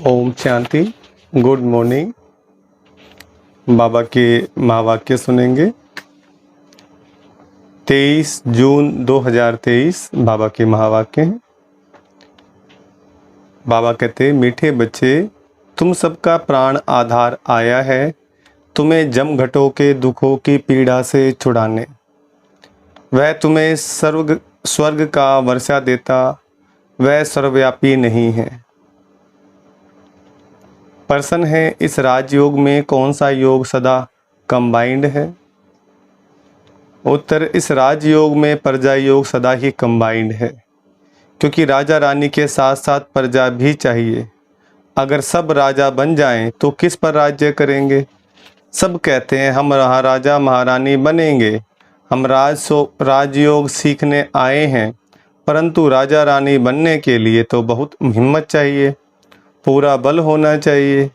Om Shanti. Good morning. बाबा के महावाक्य सुनेंगे। 23 जून 2023 बाबा के महावाक्य हैं। बाबा कहते, मीठे बच्चे, तुम सबका प्राण आधार आया है तुम्हें जम घटों के दुखों की पीड़ा से छुड़ाने। वह तुम्हें स्वर्ग का वर्षा देता, वह सर्वव्यापी नहीं है। प्रश्न है, इस राजयोग में कौन सा योग सदा कंबाइंड है? उत्तर, इस राजयोग में प्रजा योग सदा ही कंबाइंड है, क्योंकि राजा रानी के साथ साथ प्रजा भी चाहिए। अगर सब राजा बन जाएं तो किस पर राज्य करेंगे? सब कहते हैं हम राजा महारानी बनेंगे, हम राजयोग सीखने आए हैं, परंतु राजा रानी बनने के लिए तो बहुत हिम्मत चाहिए, पूरा बल होना चाहिए।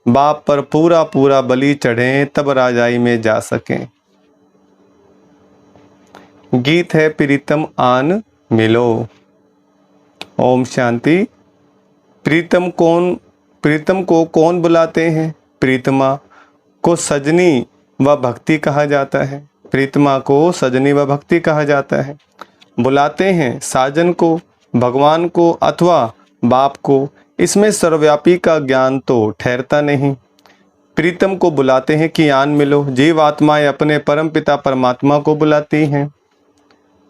बाप पर पूरा बलि चढ़ें तब राजाई में जा सकें। गीत है प्रीतम आन मिलो। ओम शांति। प्रीतम को कौन बुलाते हैं? प्रीतमा को सजनी व भक्ति कहा जाता है। प्रीतमा को सजनी व भक्ति कहा जाता है। बुलाते हैं साजन को, भगवान को अथवा बाप को। इसमें सर्वव्यापी का ज्ञान तो ठहरता नहीं। प्रीतम को बुलाते हैं कि आन मिलो। जीव आत्माएं अपने परमपिता परमात्मा को बुलाती हैं,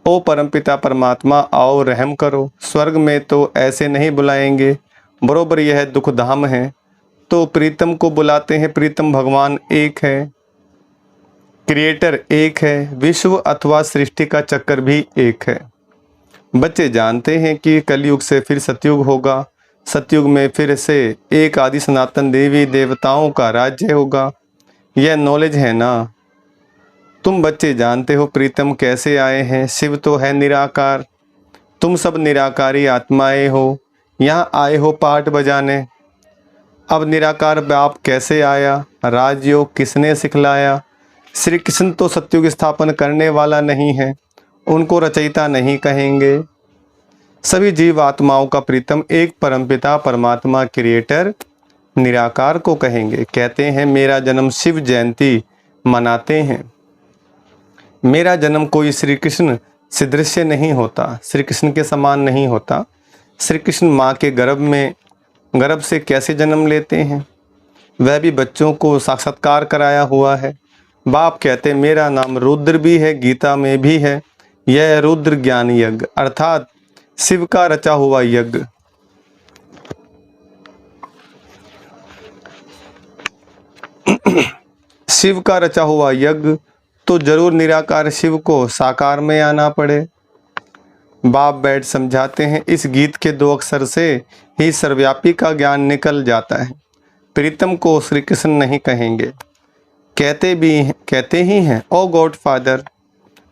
ओ परमपिता परमात्मा आओ रहम करो। स्वर्ग में तो ऐसे नहीं बुलाएंगे, बरोबर यह दुख धाम है। तो प्रीतम को बुलाते हैं। प्रीतम भगवान एक है, क्रिएटर एक है, विश्व अथवा सृष्टि का चक्कर भी एक है। बच्चे जानते हैं कि कलयुग से फिर सतयुग होगा, सतयुग में फिर से एक आदि सनातन देवी देवताओं का राज्य होगा। यह नॉलेज है ना? तुम बच्चे जानते हो प्रीतम कैसे आए हैं। शिव तो है निराकार, तुम सब निराकारी आत्माएं हो, यहाँ आए हो पाठ बजाने। अब निराकार बाप कैसे आया? राजयोग किसने सिखलाया? श्री कृष्ण तो सतयुग स्थापन करने वाला नहीं है, उनको रचयिता नहीं कहेंगे। सभी जीव आत्माओं का प्रीतम एक परमपिता परमात्मा क्रिएटर निराकार को कहेंगे। कहते हैं मेरा जन्म शिव जयंती मनाते हैं। मेरा जन्म कोई श्री कृष्ण सदृश्य नहीं होता, श्री कृष्ण के समान नहीं होता। श्री कृष्ण माँ के गर्भ से कैसे जन्म लेते हैं? वह भी बच्चों को साक्षात्कार कराया हुआ है। बाप कहते मेरा नाम रुद्र भी है, गीता में भी है। यह रुद्र ज्ञान यज्ञ अर्थात शिव का रचा हुआ यज्ञ। शिव का रचा हुआ यज्ञ तो जरूर निराकार शिव को साकार में आना पड़े। बाप बैठ समझाते हैं, इस गीत के 2 अक्षर से ही सर्वव्यापी का ज्ञान निकल जाता है। प्रीतम को श्री कृष्ण नहीं कहेंगे, कहते ही हैं ओ गॉड फादर,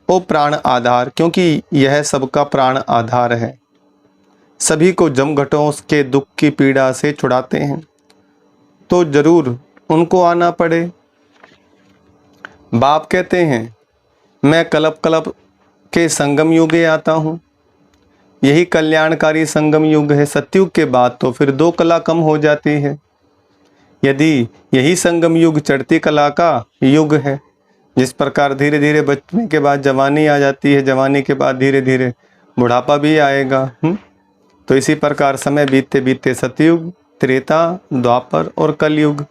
ओ प्राण आधार, क्योंकि यह सबका प्राण आधार है। सभी को जमघटों के दुख की पीड़ा से छुड़ाते हैं, तो जरूर उनको आना पड़े। बाप कहते हैं मैं कल्प के संगम युगे आता हूँ, यही कल्याणकारी संगम युग है। सतयुग के बाद तो फिर 2 कला कम हो जाती है। यदि यही संगम युग चढ़ती कला का युग है, जिस प्रकार धीरे धीरे बचने के बाद जवानी आ जाती है, जवानी के बाद धीरे धीरे बुढ़ापा भी आएगा। तो इसी प्रकार समय बीतते बीतते सतयुग, त्रेता, द्वापर और कलयुग,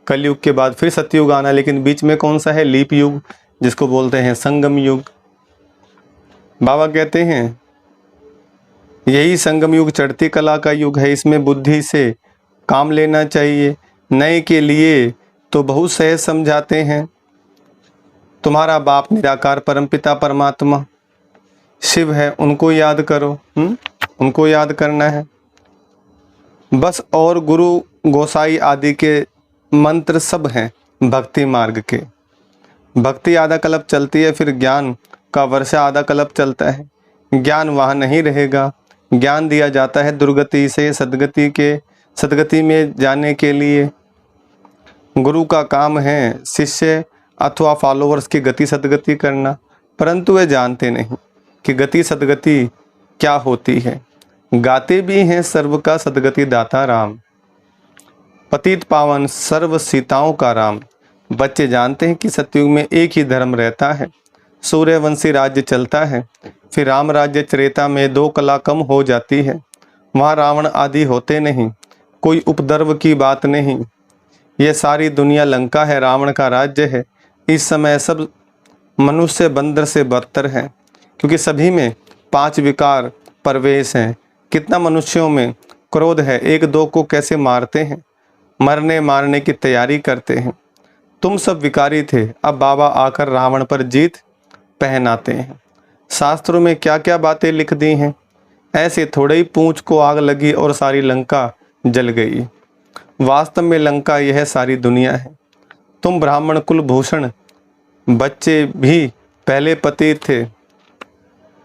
कलयुग के बाद फिर सतयुग आना। लेकिन बीच में कौन सा है? लीप युग, जिसको बोलते हैं संगम युग। बाबा कहते हैं यही संगम युग चढ़ती कला का युग है, इसमें बुद्धि से काम लेना चाहिए। नए के लिए तो बहुत सहज समझाते हैं। तुम्हारा बाप निराकार परमपिता परमात्मा शिव है, उनको याद करो। उनको याद करना है बस। और गुरु गोसाई आदि के मंत्र सब हैं भक्ति मार्ग के। भक्ति आधा कल्प चलती है, फिर ज्ञान का वर्षा आधा कल्प चलता है। ज्ञान वहाँ नहीं रहेगा। ज्ञान दिया जाता है दुर्गति से सदगति में जाने के लिए। गुरु का काम है शिष्य अथवा फॉलोअर्स की गति सदगति करना, परंतु वे जानते नहीं कि गति सदगति क्या होती है। गाते भी हैं सर्व का सदगति दाता राम। पतित पावन सर्व सीताओं का राम। बच्चे जानते हैं कि सतयुग में एक ही धर्म रहता है, सूर्यवंशी राज्य चलता है। फिर राम राज्य त्रेता में 2 कला कम हो जाती है। वहाँ रावण आदि होते नहीं, कोई उपद्रव की बात नहीं। यह सारी दुनिया लंका है, रावण का राज्य है। इस समय सब मनुष्य बंदर से बदतर हैं, क्योंकि सभी में 5 विकार प्रवेश हैं। कितना मनुष्यों में क्रोध है, 1-2 को कैसे मारते हैं, मरने मारने की तैयारी करते हैं। तुम सब विकारी थे, अब बाबा आकर रावण पर जीत पहनाते हैं। शास्त्रों में क्या क्या बातें लिख दी हैं, ऐसे थोड़े ही पूंछ को आग लगी और सारी लंका जल गई। वास्तव में लंका यह सारी दुनिया है। तुम ब्राह्मण कुल भूषण बच्चे भी पहले पति थे,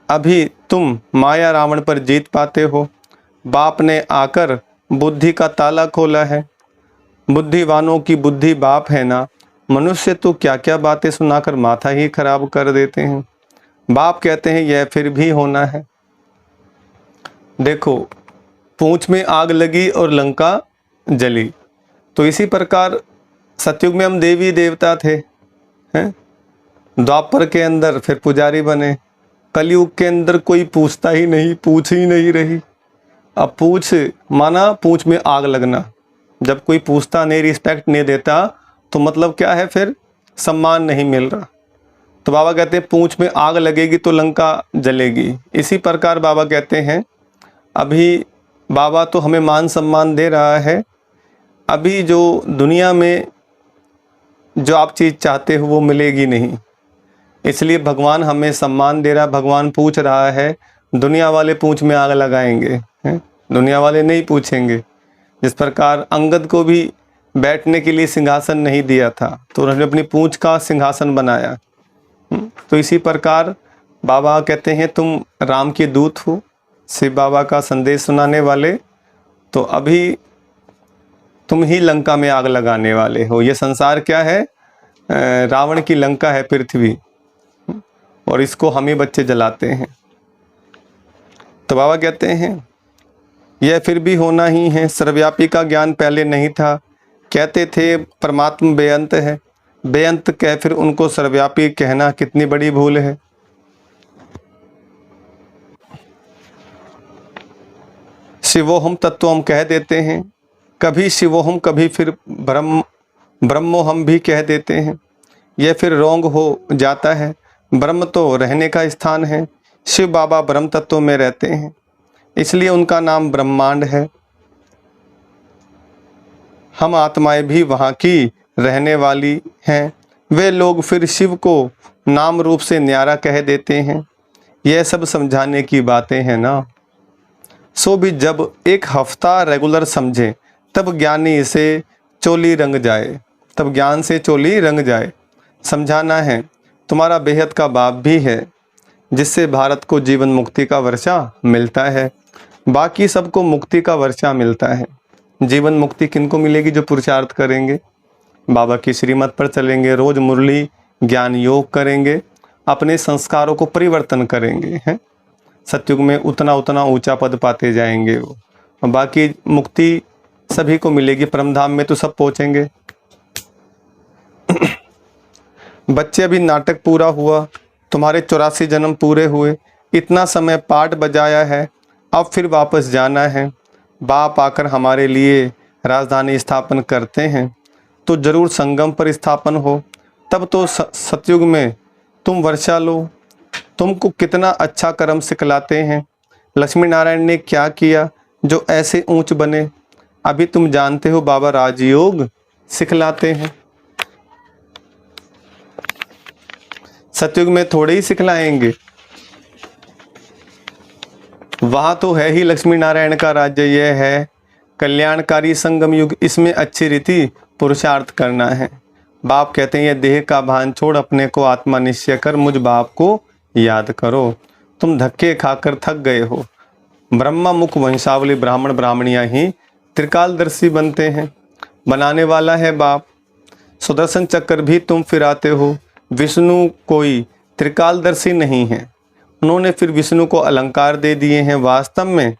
अभी तुम माया रावण पर जीत पाते हो। बाप ने आकर बुद्धि का ताला खोला है। बुद्धिवानों की बुद्धि बाप है ना। मनुष्य तो क्या क्या बातें सुनाकर माथा ही खराब कर देते हैं। बाप कहते हैं यह फिर भी होना है। देखो, पूंछ में आग लगी और लंका जली। तो इसी प्रकार सतयुग में हम देवी देवता थे, हैं? द्वापर के अंदर फिर पुजारी बने। कलयुग के अंदर कोई पूछता ही नहीं, पूछ ही नहीं रही। अब पूछ माना पूछ में आग लगना। जब कोई पूछता नहीं, रिस्पेक्ट नहीं देता, तो मतलब क्या है, फिर सम्मान नहीं मिल रहा। तो बाबा कहते हैं पूंछ में आग लगेगी तो लंका जलेगी। इसी प्रकार बाबा कहते हैं अभी बाबा तो हमें मान सम्मान दे रहा है। अभी जो दुनिया में जो आप चीज़ चाहते हो वो मिलेगी नहीं, इसलिए भगवान हमें सम्मान दे रहा है। भगवान पूछ रहा है, दुनिया वाले पूंछ में आग लगाएंगे, हैं? दुनिया वाले नहीं पूछेंगे। जिस प्रकार अंगद को भी बैठने के लिए सिंहासन नहीं दिया था, तो उन्होंने अपनी पूंछ का सिंहासन बनाया। तो इसी प्रकार बाबा कहते हैं तुम राम के दूत हो, शिव बाबा का संदेश सुनाने वाले। तो अभी तुम ही लंका में आग लगाने वाले हो। ये संसार क्या है, रावण की लंका है पृथ्वी, और इसको हम ही बच्चे जलाते हैं। तो बाबा कहते हैं यह फिर भी होना ही है। सर्वव्यापी का ज्ञान पहले नहीं था। कहते थे परमात्मा बेअंत है, बेअंत कह फिर उनको सर्वव्यापी कहना कितनी बड़ी भूल है। शिवोहम तत्व हम कह देते हैं, कभी शिवोहम कभी फिर ब्रह्मोहम भी कह देते हैं। यह फिर रोंग हो जाता है। ब्रह्म तो रहने का स्थान है, शिव बाबा ब्रह्म तत्व में रहते हैं, इसलिए उनका नाम ब्रह्मांड है। हम आत्माएं भी वहाँ की रहने वाली हैं। वे लोग फिर शिव को नाम रूप से न्यारा कह देते हैं। यह सब समझाने की बातें हैं ना। सो भी जब एक हफ्ता रेगुलर समझे, तब ज्ञानी से चोली रंग जाए, तब ज्ञान से चोली रंग जाए। समझाना है तुम्हारा बेहद का बाप भी है, जिससे भारत को जीवन मुक्ति का वर्षा मिलता है। बाकी सबको मुक्ति का वर्षा मिलता है। जीवन मुक्ति किनको मिलेगी? जो पुरुषार्थ करेंगे, बाबा की श्रीमत पर चलेंगे, रोज मुरली ज्ञान योग करेंगे, अपने संस्कारों को परिवर्तन करेंगे, हैं? सतयुग में उतना उतना ऊंचा पद पाते जाएंगे वो। बाकी मुक्ति सभी को मिलेगी, परमधाम में तो सब पहुंचेंगे। बच्चे अभी नाटक पूरा हुआ, तुम्हारे 84 जन्म पूरे हुए, इतना समय पाठ बजाया है, अब फिर वापस जाना है। बाप आकर हमारे लिए राजधानी स्थापन करते हैं, तो जरूर संगम पर स्थापन हो। तब तो सतयुग में तुम वर्षा लो। तुमको कितना अच्छा कर्म सिखलाते हैं। लक्ष्मी नारायण ने क्या किया जो ऐसे ऊंच बने? अभी तुम जानते हो बाबा राजयोग सिखलाते हैं। सतयुग में थोड़े ही सिखलाएंगे, वहां तो है ही लक्ष्मी नारायण का राज्य। यह है कल्याणकारी संगम युग, इसमें अच्छी रीति पुरुषार्थ करना है। बाप कहते हैं ये देह का भान छोड़ अपने को आत्मा निश्चय कर मुझ बाप को याद करो। तुम धक्के खाकर थक गए हो। ब्रह्मा मुख वंशावली ब्राह्मण ब्राह्मणियां ही त्रिकालदर्शी बनते हैं। बनाने वाला है बाप। सुदर्शन चक्र भी तुम फिराते हो। विष्णु कोई त्रिकालदर्शी नहीं है, उन्होंने फिर विष्णु को अलंकार दे दिए हैं। वास्तव में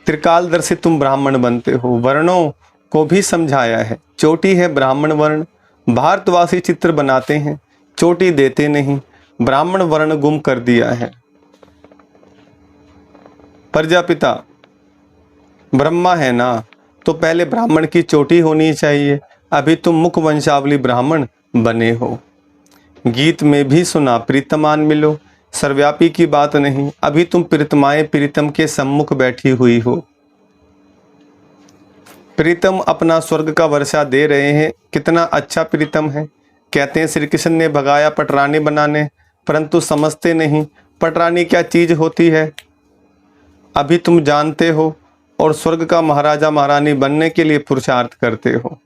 त्रिकालदर्शी तुम ब्राह्मण बनते हो। वर्णों को भी समझाया है। चोटी है ब्राह्मण वर्ण, भारतवासी चित्र बनाते हैं, चोटी देते नहीं, ब्राह्मण वर्ण गुम कर दिया है। प्रजापिता ब्रह्मा है ना, तो पहले ब्राह्मण की चोटी होनी चाहिए, अभी तुम मुख वंशावली ब्राह्मण बने हो। गीत में भी सुना प्रीतमान मिलो, सर्वव्यापी की बात नहीं, अभी तुम प्रीतमाएं प्रीतम के सम्मुख बैठी हुई हो। प्रीतम अपना स्वर्ग का वर्षा दे रहे हैं, कितना अच्छा प्रीतम है। कहते हैं श्री कृष्ण ने भगाया पटरानी बनाने, परंतु समझते नहीं पटरानी क्या चीज होती है। अभी तुम जानते हो और स्वर्ग का महाराजा महारानी बनने के लिए पुरुषार्थ करते हो।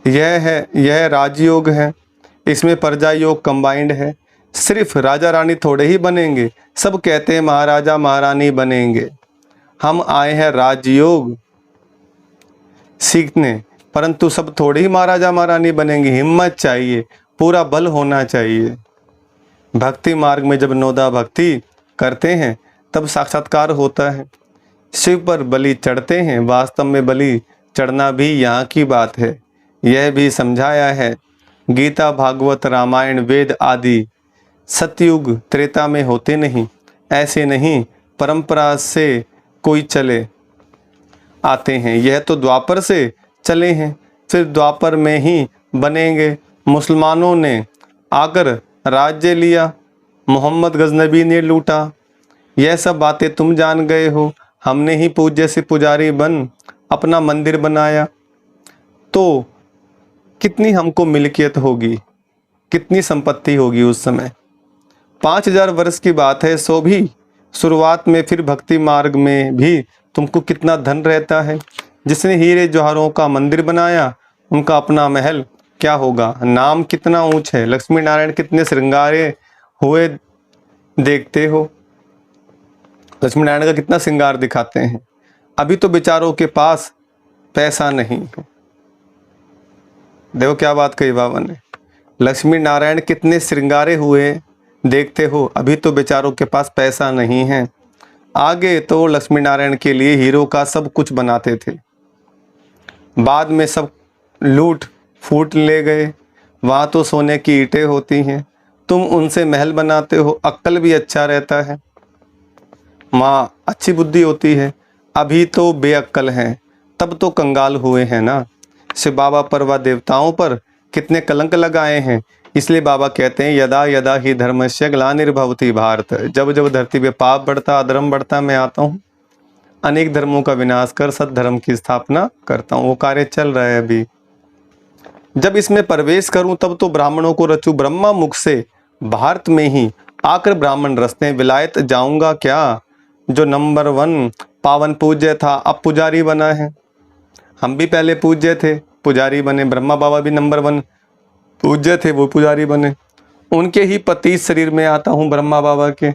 यह राजयोग है, इसमें प्रजा योग कंबाइंड है। सिर्फ राजा रानी थोड़े ही बनेंगे, सब कहते हैं महाराजा महारानी बनेंगे। हम आए हैं राजयोग सीखने, परंतु सब थोड़े ही महाराजा महारानी बनेंगे। हिम्मत चाहिए, पूरा बल होना चाहिए। भक्ति मार्ग में जब नौदा भक्ति करते हैं तब साक्षात्कार होता है। शिव पर बलि चढ़ते हैं, वास्तव में बलि चढ़ना भी यहाँ की बात है। यह भी समझाया है गीता भागवत रामायण वेद आदि सतयुग त्रेता में होते नहीं, ऐसे नहीं परंपरा से कोई चले आते हैं। यह तो द्वापर से चले हैं, फिर द्वापर में ही बनेंगे। मुसलमानों ने आकर राज्य लिया, मोहम्मद गजनबी ने लूटा, यह सब बातें तुम जान गए हो। हमने ही पूज्य से पुजारी बन अपना मंदिर बनाया, तो कितनी हमको मिल्कियत होगी, कितनी संपत्ति होगी उस समय। 5000 वर्ष की बात है, सो भी शुरुआत में। फिर भक्ति मार्ग में भी तुमको कितना धन रहता है। जिसने हीरे जवाहरों का मंदिर बनाया उनका अपना महल क्या होगा। नाम कितना ऊंच है, लक्ष्मी नारायण कितने श्रृंगारे हुए देखते हो, लक्ष्मी नारायण का कितना श्रृंगार दिखाते हैं। अभी तो बेचारों के पास पैसा नहीं है। देखो क्या बात कही बाबा ने, लक्ष्मी नारायण कितने श्रृंगारे हुए देखते हो, अभी तो बेचारों के पास पैसा नहीं है। आगे तो लक्ष्मी नारायण के लिए हीरो का सब कुछ बनाते थे, बाद में सब लूट फूट ले गए। वहाँ तो सोने की ईंटें होती हैं, तुम उनसे महल बनाते हो। अक्ल भी अच्छा रहता है, माँ अच्छी बुद्धि होती है। अभी तो बेअक्ल हैं, तब तो कंगाल हुए हैं ना। शिव बाबा पर व देवताओं पर कितने कलंक लगाए हैं। इसलिए बाबा कहते हैं यदा यदा ही धर्मस्य ग्लानिर्भवति भारत। जब जब धरती पे पाप बढ़ता अधर्म बढ़ता, मैं आता हूँ, अनेक धर्मों का विनाश कर सत्धर्म की स्थापना करता हूँ। वो कार्य चल रहा है अभी। जब इसमें प्रवेश करूं तब तो ब्राह्मणों को रचू ब्रह्मा मुख से भारत में ही आकर ब्राह्मण रचते हैं। विलायत जाऊंगा क्या, जो नंबर 1 पावन पूज्य था अब पुजारी बना है। हम भी पहले पूज्य थे, पुजारी बने। ब्रह्मा बाबा भी नंबर 1 पूज्य थे, वो पुजारी बने। उनके ही पति शरीर में आता हूँ ब्रह्मा बाबा के।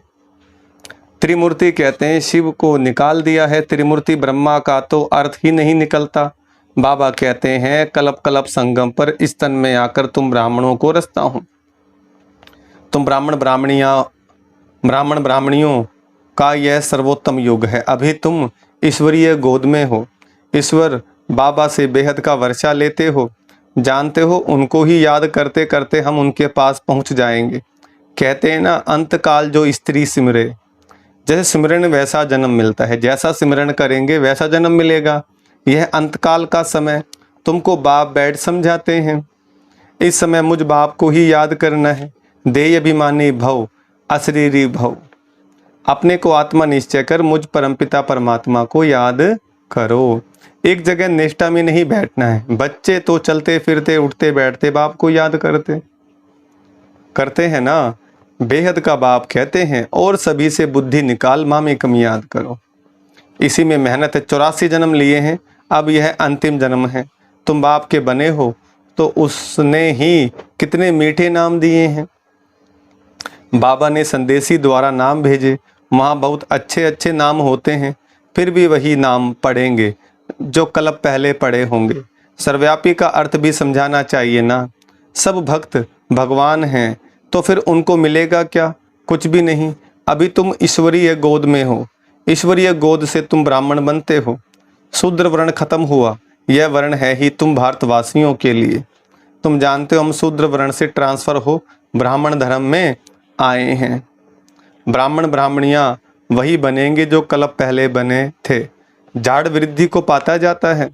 त्रिमूर्ति कहते हैं शिव को निकाल दिया है, त्रिमूर्ति ब्रह्मा का तो अर्थ ही नहीं निकलता। बाबा कहते हैं कलप कलप संगम पर इस तन में आकर तुम ब्राह्मणों को रचता हूँ। तुम ब्राह्मण ब्राह्मणियों का यह सर्वोत्तम युग है। अभी तुम ईश्वरीय गोद में हो, ईश्वर बाबा से बेहद का वर्षा लेते हो। जानते हो उनको ही याद करते करते हम उनके पास पहुंच जाएंगे। कहते हैं ना अंत काल जो स्त्री सिमरे, जैसे सिमरन वैसा जन्म मिलता है, जैसा सिमरन करेंगे वैसा जन्म मिलेगा। यह अंतकाल का समय तुमको बाप बैठ समझाते हैं। इस समय मुझ बाप को ही याद करना है। देय अभिमानी भव अशरीरी भव, अपने को आत्मा निश्चय कर मुझ परमपिता परमात्मा को याद करो। एक जगह निष्ठा में नहीं बैठना है। बच्चे तो चलते फिरते उठते बैठते बाप को याद करते हैं ना। बेहद का बाप कहते हैं और सभी से बुद्धि निकाल मामेकम याद करो। इसी में मेहनत है। 84 जन्म लिए हैं, अब यह अंतिम जन्म है। तुम बाप के बने हो तो उसने ही कितने मीठे नाम दिए हैं। बाबा ने संदेशी द्वारा नाम भेजे, वहाँ बहुत अच्छे अच्छे नाम होते हैं, फिर भी वही नाम पढ़ेंगे जो कल पहले पढ़े होंगे। सर्वव्यापी का अर्थ भी समझाना चाहिए ना। सब भक्त भगवान हैं तो फिर उनको मिलेगा क्या, कुछ भी नहीं। अभी तुम ईश्वरीय गोद में हो, ईश्वरीय गोद से तुम ब्राह्मण बनते हो। शूद्र वर्ण खत्म हुआ, यह वर्ण है ही तुम भारतवासियों के लिए। तुम जानते हो हम शूद्र वर्ण से ट्रांसफर हो ब्राह्मण धर्म में आए हैं। ब्राह्मण ब्राह्मणियाँ वही बनेंगे जो कल्प पहले बने थे। झाड़ वृद्धि को पाता जाता है,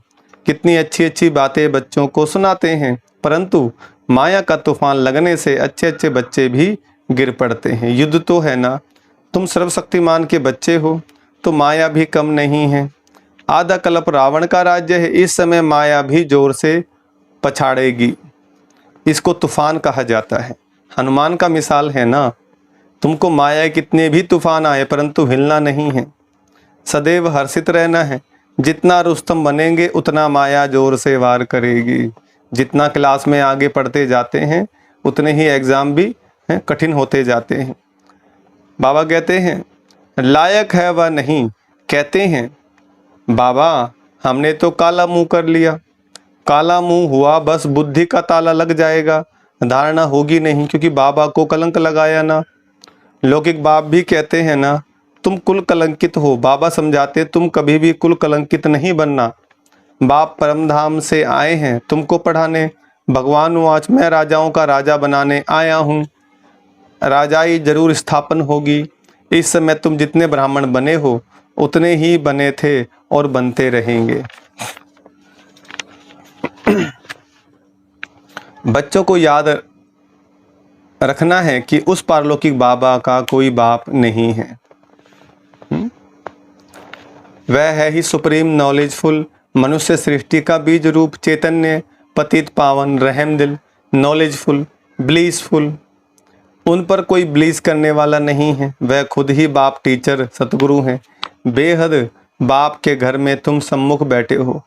कितनी अच्छी अच्छी बातें बच्चों को सुनाते हैं, परंतु माया का तूफान लगने से अच्छे अच्छे बच्चे भी गिर पड़ते हैं। युद्ध तो है ना, तुम सर्वशक्तिमान के बच्चे हो तो माया भी कम नहीं है। आधा कल्प रावण का राज्य है, इस समय माया भी जोर से पछाड़ेगी। इसको तूफान कहा जाता है। हनुमान का मिसाल है ना, तुमको माया कितने भी तूफान आए परंतु हिलना नहीं है, सदैव हर्षित रहना है। जितना रुस्तम बनेंगे उतना माया जोर से वार करेगी। जितना क्लास में आगे पढ़ते जाते हैं उतने ही एग्ज़ाम भी कठिन होते जाते हैं। बाबा कहते हैं लायक है वह नहीं, कहते हैं बाबा हमने तो काला मुंह कर लिया। काला मुंह हुआ बस बुद्धि का ताला लग जाएगा, धारणा होगी नहीं, क्योंकि बाबा को कलंक लगाया ना। लौकिक बाप भी कहते हैं ना तुम कुल कलंकित हो। बाबा समझाते तुम कभी भी कुल कलंकित नहीं बनना। बाप परम धाम से आए हैं तुमको पढ़ाने। भगवान आज मैं राजाओं का राजा बनाने आया हूँ। राजाई जरूर स्थापन होगी। इस समय तुम जितने ब्राह्मण बने हो उतने ही बने थे और बनते रहेंगे। बच्चों को याद रखना है कि उस पारलौकिक बाबा का कोई बाप नहीं है। वह है ही सुप्रीम नॉलेजफुल, मनुष्य सृष्टि का बीज रूप, चैतन्य, पतित पावन, रहम दिल, नॉलेजफुल, ब्लीसफुल। उन पर कोई ब्लीस करने वाला नहीं है। वह खुद ही बाप, टीचर, सतगुरु हैं। बेहद बाप के घर में तुम सम्मुख बैठे हो।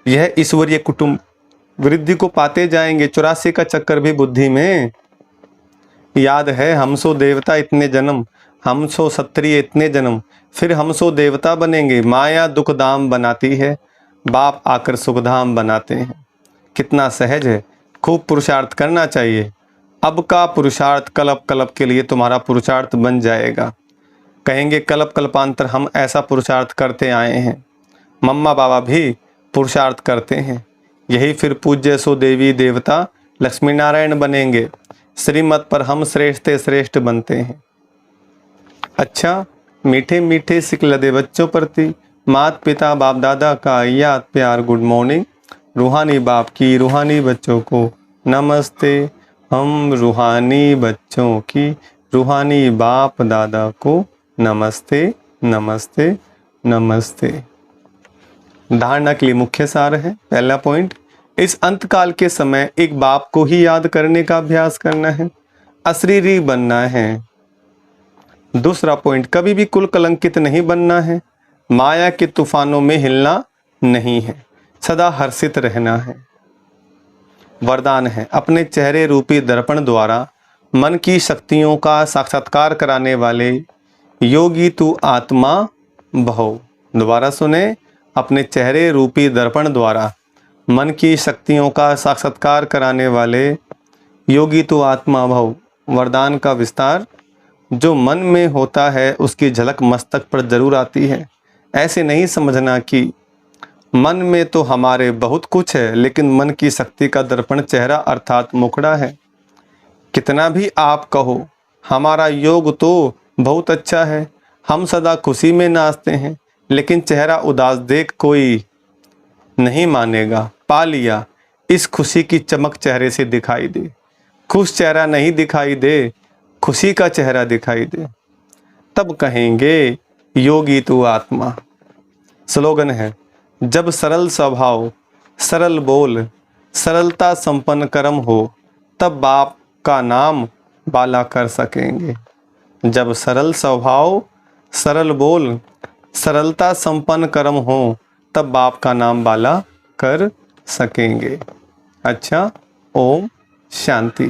यह ईश्वरीय कुटुंब वृद्धि को पाते जाएंगे। 84 का चक्कर भी बुद्धि में याद है। हम सो देवता इतने जन्म, हम सो क्षत्रिय इतने जन्म, फिर हम सो देवता बनेंगे। माया दुख धाम बनाती है, बाप आकर सुखधाम बनाते हैं। कितना सहज है। खूब पुरुषार्थ करना चाहिए। अब का पुरुषार्थ कल्प कल्प के लिए तुम्हारा पुरुषार्थ बन जाएगा। कहेंगे कल्प कल्पांतर हम ऐसा पुरुषार्थ करते आए हैं। मम्मा बाबा भी पुरुषार्थ करते हैं। यही फिर पूज्य सो देवी देवता लक्ष्मी नारायण बनेंगे। श्रीमत पर हम श्रेष्ठ श्रेष्ठ बनते हैं। अच्छा, मीठे मीठे सिकलदे बच्चों प्रति मात पिता बाप दादा का याद प्यार गुड मॉर्निंग। रूहानी बाप की रूहानी बच्चों को नमस्ते। हम रूहानी बच्चों की रूहानी बाप दादा को नमस्ते नमस्ते नमस्ते। धारणा के लिए मुख्य सार है। पहला पॉइंट, इस अंतकाल के समय एक बाप को ही याद करने का अभ्यास करना है, अशरीरी बनना है। दूसरा पॉइंट, कभी भी कुल कलंकित नहीं बनना है, माया के तूफानों में हिलना नहीं है, सदा हर्षित रहना है। वरदान है, अपने चेहरे रूपी दर्पण द्वारा मन की शक्तियों का साक्षात्कार कराने वाले योगी तू आत्मा भव। दोबारा सुने, अपने चेहरे रूपी दर्पण द्वारा मन की शक्तियों का साक्षात्कार कराने वाले योगी तू आत्मा भव। वरदान का विस्तार, जो मन में होता है उसकी झलक मस्तक पर जरूर आती है। ऐसे नहीं समझना कि मन में तो हमारे बहुत कुछ है, लेकिन मन की शक्ति का दर्पण चेहरा अर्थात मुखड़ा है। कितना भी आप कहो हमारा योग तो बहुत अच्छा है, हम सदा खुशी में नाचते हैं, लेकिन चेहरा उदास देख कोई नहीं मानेगा। पा लिया, इस खुशी की चमक चेहरे से दिखाई दे। खुश चेहरा नहीं दिखाई दे, खुशी का चेहरा दिखाई दे, तब कहेंगे योगी तू आत्मा। स्लोगन है, जब सरल स्वभाव, सरल बोल, सरलता संपन्न कर्म हो, तब बाप का नाम बाला कर सकेंगे। जब सरल स्वभाव, सरल बोल, सरलता संपन्न कर्म हो, तब बाप का नाम बाला कर सकेंगे। अच्छा, ओम शांति।